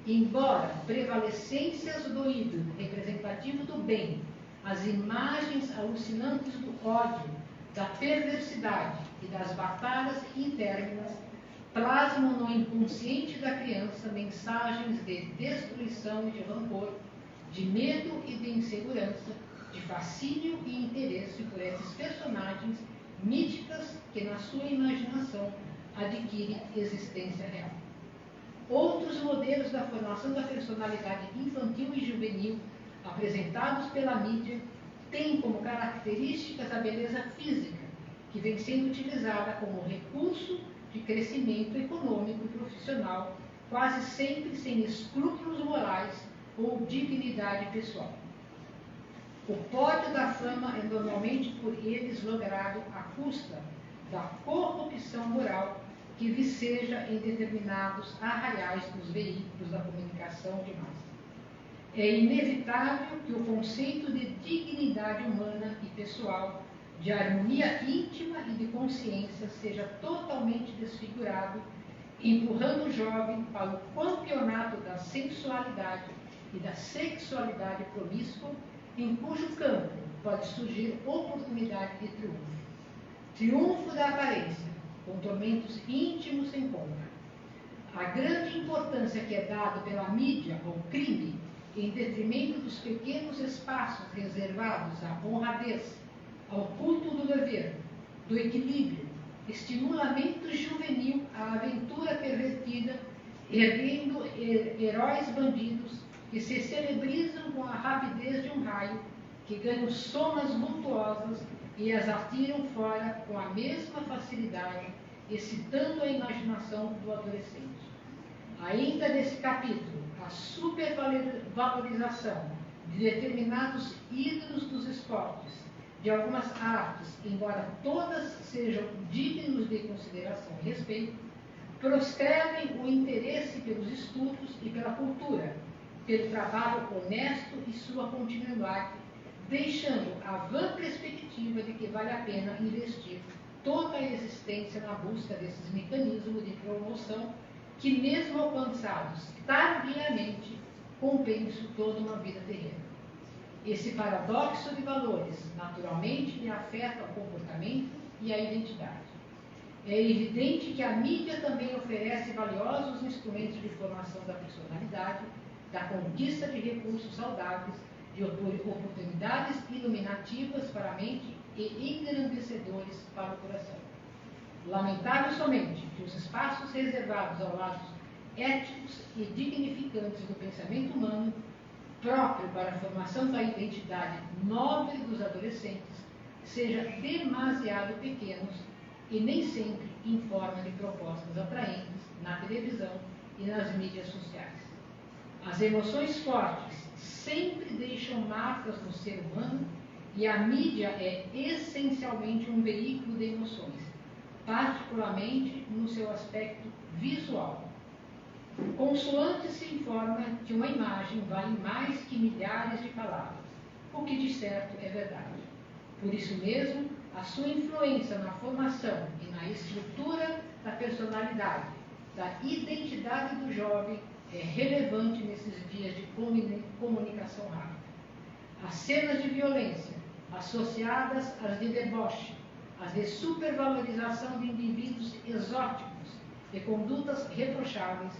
Embora prevalecências do ídolo representativo do bem, as imagens alucinantes do ódio, da perversidade e das batalhas internas plasmam no inconsciente da criança mensagens de destruição e de rancor, de medo e de insegurança, de fascínio e interesse por esses personagens míticas que na sua imaginação adquirem existência real. Outros modelos da formação da personalidade infantil e juvenil apresentados pela mídia têm como características a beleza física, que vem sendo utilizada como recurso de crescimento econômico e profissional, quase sempre sem escrúpulos morais ou dignidade pessoal. O pódio da fama é normalmente por eles logrado à custa da corrupção moral que viceja em determinados arraiais dos veículos da comunicação de massa. É inevitável que o conceito de dignidade humana e pessoal, de harmonia íntima e de consciência seja totalmente desfigurado, empurrando o jovem para o campeonato da sensualidade e da sexualidade promíscua, em cujo campo pode surgir oportunidade de triunfo. Triunfo da aparência, com tormentos íntimos sem conta. A grande importância que é dada pela mídia ao crime, em detrimento dos pequenos espaços reservados à honradez, ao culto do dever, do equilíbrio, estimulamento juvenil à aventura pervertida, erguendo heróis bandidos que se celebrizam com a rapidez de um raio, que ganham somas vultuosas e as atiram fora com a mesma facilidade, excitando a imaginação do adolescente. Ainda nesse capítulo, a supervalorização de determinados ídolos dos esportes, de algumas artes, embora todas sejam dignos de consideração e respeito, proscrevem o interesse pelos estudos e pela cultura, pelo trabalho honesto e sua continuidade, deixando a vã perspectiva de que vale a pena investir toda a existência na busca desses mecanismos de promoção que, mesmo alcançados tardiamente, compensam toda uma vida terrena. Esse paradoxo de valores, naturalmente, lhe afeta o comportamento e a identidade. É evidente que a mídia também oferece valiosos instrumentos de formação da personalidade, da conquista de recursos saudáveis, de oportunidades iluminativas para a mente e engrandecedores para o coração. Lamentável somente que os espaços reservados aos lados éticos e dignificantes do pensamento humano, próprio para a formação da identidade nobre dos adolescentes, sejam demasiado pequenos e nem sempre em forma de propostas atraentes na televisão e nas mídias sociais. As emoções fortes sempre deixam marcas no ser humano e a mídia é essencialmente um veículo de emoções, particularmente no seu aspecto visual. Consoante se informa que uma imagem vale mais que milhares de palavras, o que de certo é verdade. Por isso mesmo, a sua influência na formação e na estrutura da personalidade, da identidade do jovem, é relevante nesses dias de comunicação rápida. As cenas de violência, associadas às de deboche, às de supervalorização de indivíduos exóticos, de condutas reprocháveis,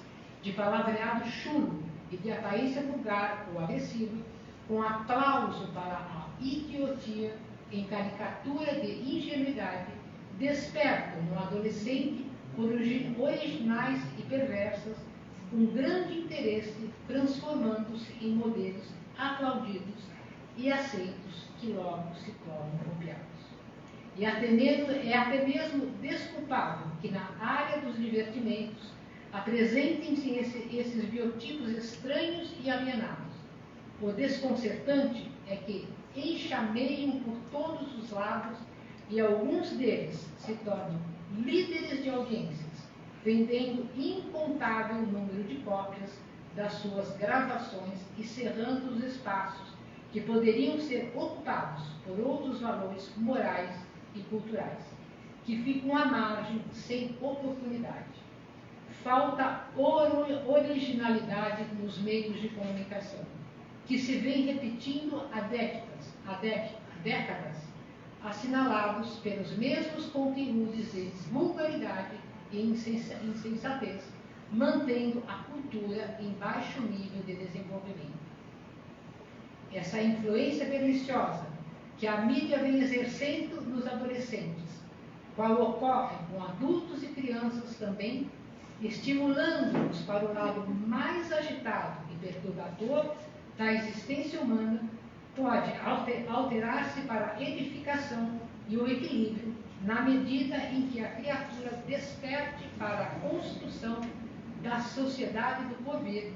de palavreado chulo e de aparência vulgar ou agressiva, com aplauso para a idiotia em caricatura de ingenuidade, despertam no adolescente originais e perversas um grande interesse, transformando-se em modelos aplaudidos e aceitos que logo se tornam copiados. E é até mesmo desculpável que na área dos divertimentos apresentem-se esses biotipos estranhos e alienados. O desconcertante é que enxameiam por todos os lados e alguns deles se tornam líderes de audiências, vendendo incontável número de cópias das suas gravações e cerrando os espaços que poderiam ser ocupados por outros valores morais e culturais, que ficam à margem sem oportunidade. Falta originalidade nos meios de comunicação, que se vem repetindo há décadas, assinalados pelos mesmos conteúdos de vulgaridade e insensatez, mantendo a cultura em baixo nível de desenvolvimento. Essa influência perniciosa que a mídia vem exercendo nos adolescentes, qual ocorre com adultos e crianças também, estimulando-os para o lado mais agitado e perturbador da existência humana, pode alterar-se para a edificação e o equilíbrio na medida em que a criatura desperte para a construção da sociedade do porvir,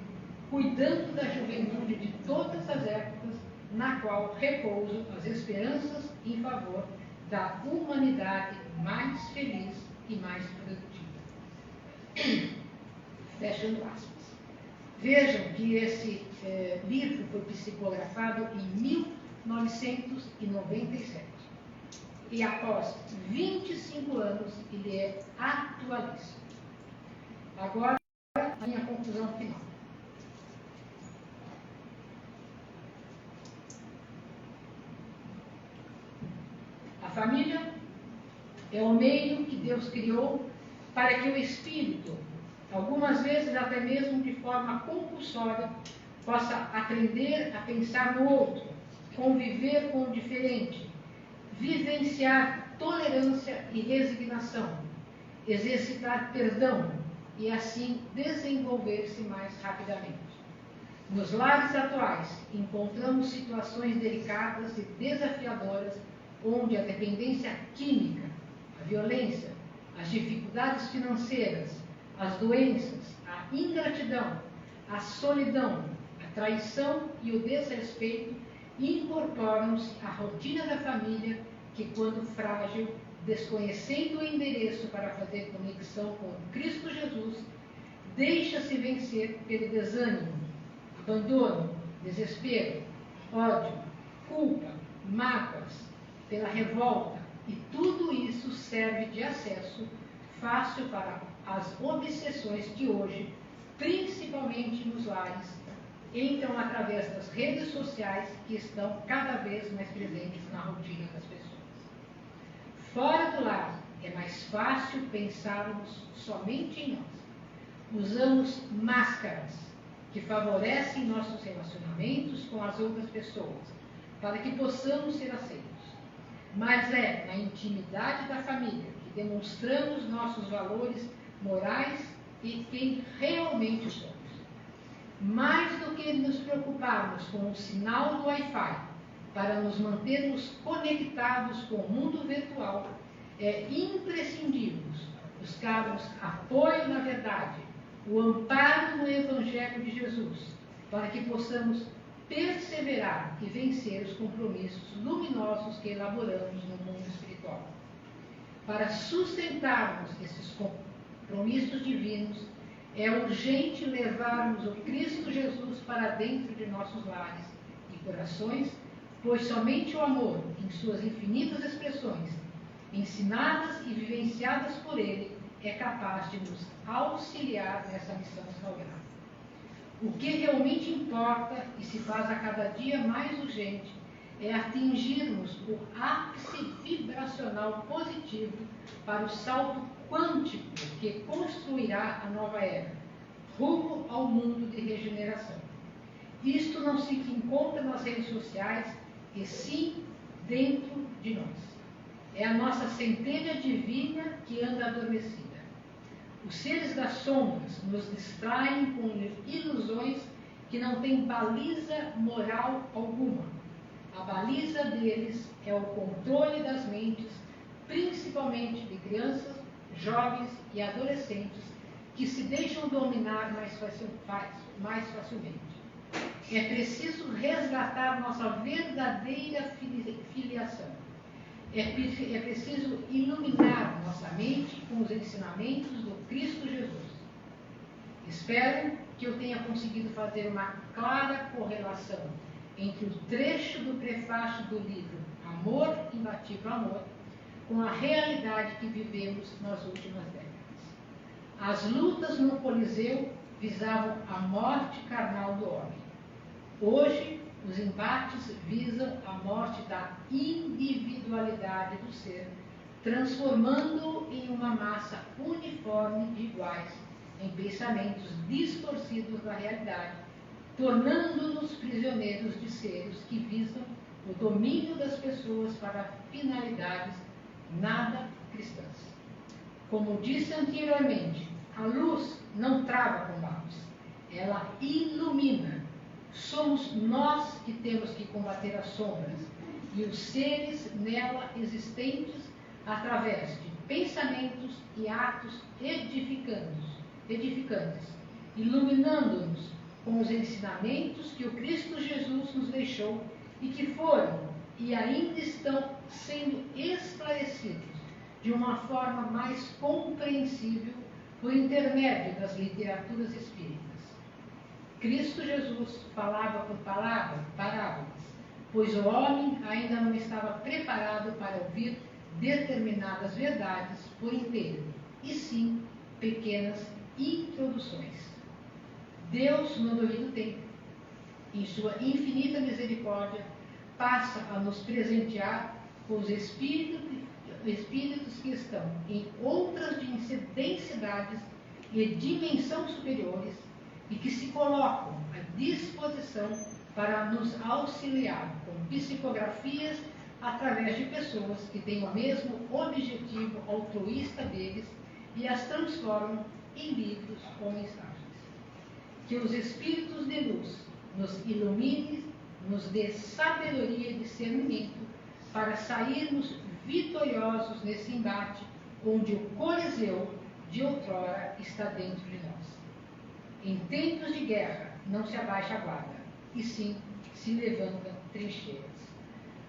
cuidando da juventude de todas as épocas, na qual repousam as esperanças em favor da humanidade mais feliz e mais produtiva. Fechando aspas. Vejam que esse livro foi psicografado em 1997. E após 25 anos, ele é atualíssimo. Agora, a minha conclusão final. A família é o meio que Deus criou para que o espírito, algumas vezes até mesmo de forma compulsória, possa aprender a pensar no outro, conviver com o diferente, vivenciar tolerância e resignação, exercitar perdão e assim desenvolver-se mais rapidamente. Nos lares atuais, encontramos situações delicadas e desafiadoras onde a dependência química, a violência, as dificuldades financeiras, as doenças, a ingratidão, a solidão, a traição e o desrespeito incorporam-se à rotina da família que, quando frágil, desconhecendo o endereço para fazer conexão com Cristo Jesus, deixa-se vencer pelo desânimo, abandono, desespero, ódio, culpa, mágoas, pela revolta, e tudo isso serve de acesso fácil para as obsessões que hoje, principalmente nos lares, entram através das redes sociais que estão cada vez mais presentes na rotina das pessoas. Fora do lar, é mais fácil pensarmos somente em nós. Usamos máscaras que favorecem nossos relacionamentos com as outras pessoas, para que possamos ser aceitos. Mas é na intimidade da família que demonstramos nossos valores morais e quem realmente somos. Mais do que nos preocuparmos com o sinal do Wi-Fi para nos mantermos conectados com o mundo virtual, é imprescindível buscarmos apoio na verdade, o amparo no Evangelho de Jesus, para que possamos perseverar e vencer os compromissos luminosos que elaboramos no mundo espiritual. Para sustentarmos esses compromissos divinos, é urgente levarmos o Cristo Jesus para dentro de nossos lares e corações, pois somente o amor, em suas infinitas expressões, ensinadas e vivenciadas por Ele, é capaz de nos auxiliar nessa missão sagrada. O que realmente importa e se faz a cada dia mais urgente é atingirmos o ápice vibracional positivo para o salto quântico que construirá a nova era, rumo ao mundo de regeneração. Isto não se encontra nas redes sociais, e sim dentro de nós. É a nossa centelha divina que anda adormecida. Os seres das sombras nos distraem com ilusões que não têm baliza moral alguma. A baliza deles é o controle das mentes, principalmente de crianças, jovens e adolescentes, que se deixam dominar mais facilmente. É preciso resgatar nossa verdadeira filiação. É preciso iluminar nossa mente com os ensinamentos do Cristo Jesus. Espero que eu tenha conseguido fazer uma clara correlação entre o trecho do prefácio do livro Amor, Imbatível Amor, com a realidade que vivemos nas últimas décadas. As lutas no Coliseu visavam a morte carnal do homem. Hoje, os embates visam a morte da individualidade do ser, transformando-o em uma massa uniforme de iguais, em pensamentos distorcidos da realidade, tornando-nos prisioneiros de seres que visam o domínio das pessoas para finalidades nada cristãs. Como disse anteriormente, a luz não trava combates, ela ilumina. Somos nós que temos que combater as sombras e os seres nela existentes através de pensamentos e atos edificantes, iluminando-nos com os ensinamentos que o Cristo Jesus nos deixou e que foram e ainda estão sendo esclarecidos de uma forma mais compreensível por intermédio das literaturas espíritas. Cristo Jesus falava por parábolas, pois o homem ainda não estava preparado para ouvir determinadas verdades por inteiro, e sim pequenas introduções. Deus, no devido tempo, em sua infinita misericórdia, passa a nos presentear com os espíritos que estão em outras densidades e dimensão superiores e que se colocam à disposição para nos auxiliar com psicografias através de pessoas que têm o mesmo objetivo altruísta deles e as transformam em livros ou mensagens. Que os espíritos de luz nos iluminem, nos dê sabedoria e discernimento para sairmos vitoriosos nesse embate onde o Coliseu de outrora está dentro de nós. Em tempos de guerra não se abaixa a guarda, e sim se levantam trincheiras.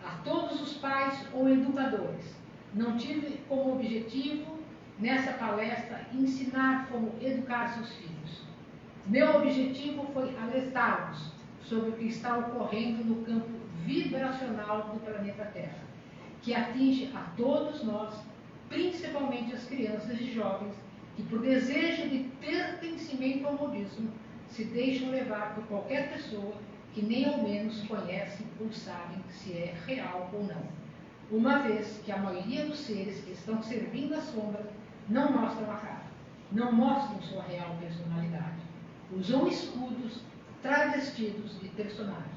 A todos os pais ou educadores, não tive como objetivo nessa palestra ensinar como educar seus filhos. Meu objetivo foi alertá-los sobre o que está ocorrendo no campo vibracional do planeta Terra, que atinge a todos nós, principalmente as crianças e jovens, que por desejo de pertencimento ao modismo se deixam levar por qualquer pessoa que nem ao menos conhecem ou sabem se é real ou não, uma vez que a maioria dos seres que estão servindo a sombra não mostram a cara, não mostram sua real personalidade, usam escudos travestidos de personagens.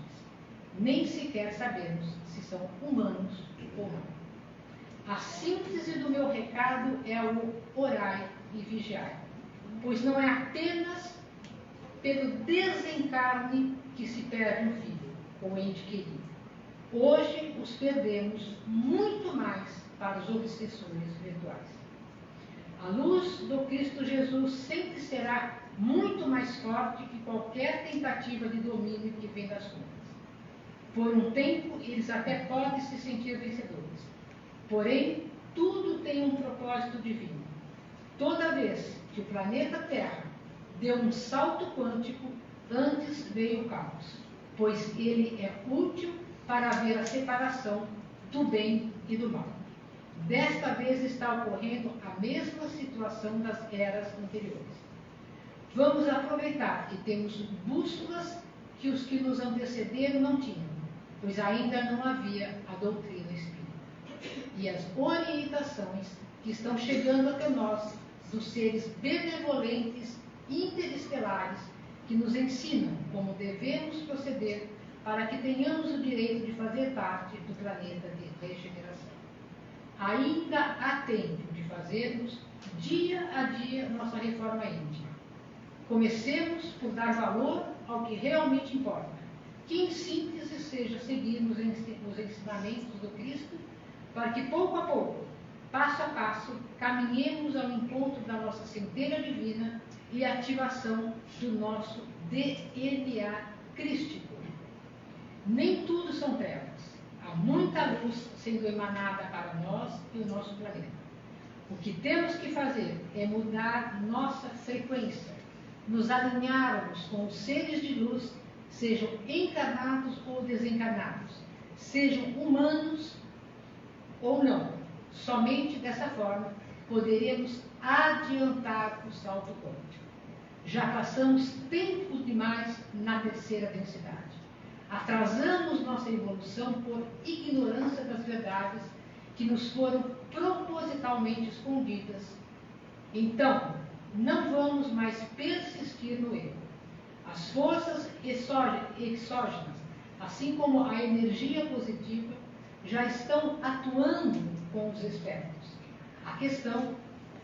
Nem sequer sabemos se são humanos ou não. A síntese do meu recado é o orai e vigiai, pois não é apenas pelo desencarne que se perde um filho ou ente querido. Hoje os perdemos muito mais para os obsessores virtuais. A luz do Cristo Jesus sempre será muito mais forte que qualquer tentativa de domínio que vem das sombras. Por um tempo, eles até podem se sentir vencedores. Porém, tudo tem um propósito divino. Toda vez que o planeta Terra deu um salto quântico, antes veio o caos, pois ele é útil para haver a separação do bem e do mal. Desta vez está ocorrendo a mesma situação das eras anteriores. Vamos aproveitar que temos bússolas que os que nos antecederam não tinham, pois ainda não havia a doutrina espírita. E as orientações que estão chegando até nós dos seres benevolentes interestelares que nos ensinam como devemos proceder para que tenhamos o direito de fazer parte do planeta de regeneração. Ainda há tempo de fazermos dia a dia nossa reforma íntima. Comecemos por dar valor ao que realmente importa, que em síntese seja seguirmos os ensinamentos do Cristo, para que pouco a pouco, passo a passo, caminhemos ao encontro da nossa centelha divina e ativação do nosso DNA crístico. Nem tudo são trevas. Há muita luz sendo emanada para nós e o nosso planeta. O que temos que fazer é mudar nossa frequência, nos alinharmos com os seres de luz, sejam encarnados ou desencarnados, sejam humanos ou não. Somente dessa forma poderemos adiantar o salto quântico. Já passamos tempo demais na terceira densidade. Atrasamos nossa evolução por ignorância das verdades que nos foram propositalmente escondidas. Então, não vamos mais persistir no erro. As forças exógenas, assim como a energia positiva, já estão atuando com os espertos. A questão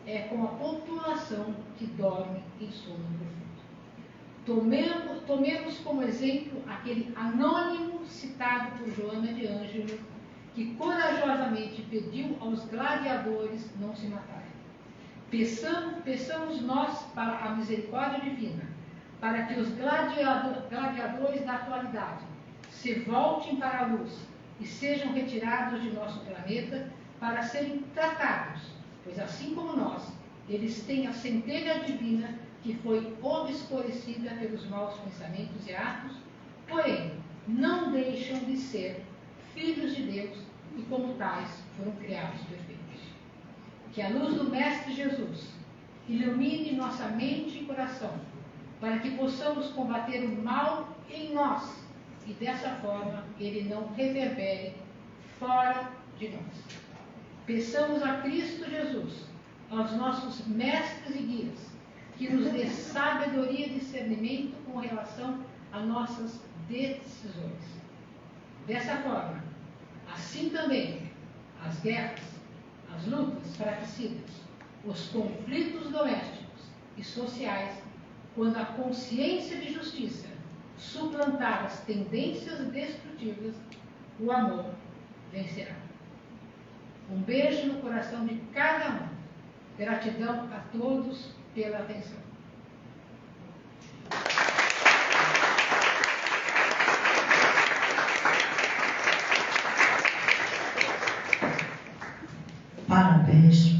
é com a população que dorme em sono profundo. Tomemos como exemplo aquele anônimo citado por Joana de Ângelo, que corajosamente pediu aos gladiadores não se matarem. Peçamos nós para a misericórdia divina, para que os gladiadores da atualidade se voltem para a luz e sejam retirados de nosso planeta para serem tratados, pois assim como nós, eles têm a centelha divina que foi obscurecida pelos maus pensamentos e atos, porém, não deixam de ser filhos de Deus e, como tais, foram criados perfeitos. Que a luz do Mestre Jesus ilumine nossa mente e coração, para que possamos combater o mal em nós e, dessa forma, ele não reverbere fora de nós. Peçamos a Cristo Jesus, aos nossos mestres e guias, que nos dê sabedoria e discernimento com relação a nossas decisões. Dessa forma, assim também, as guerras, as lutas fratricidas, os conflitos domésticos e sociais, quando a consciência de justiça suplantar as tendências destrutivas, o amor vencerá. Um beijo no coração de cada um. Gratidão a todos pela atenção. Parabéns.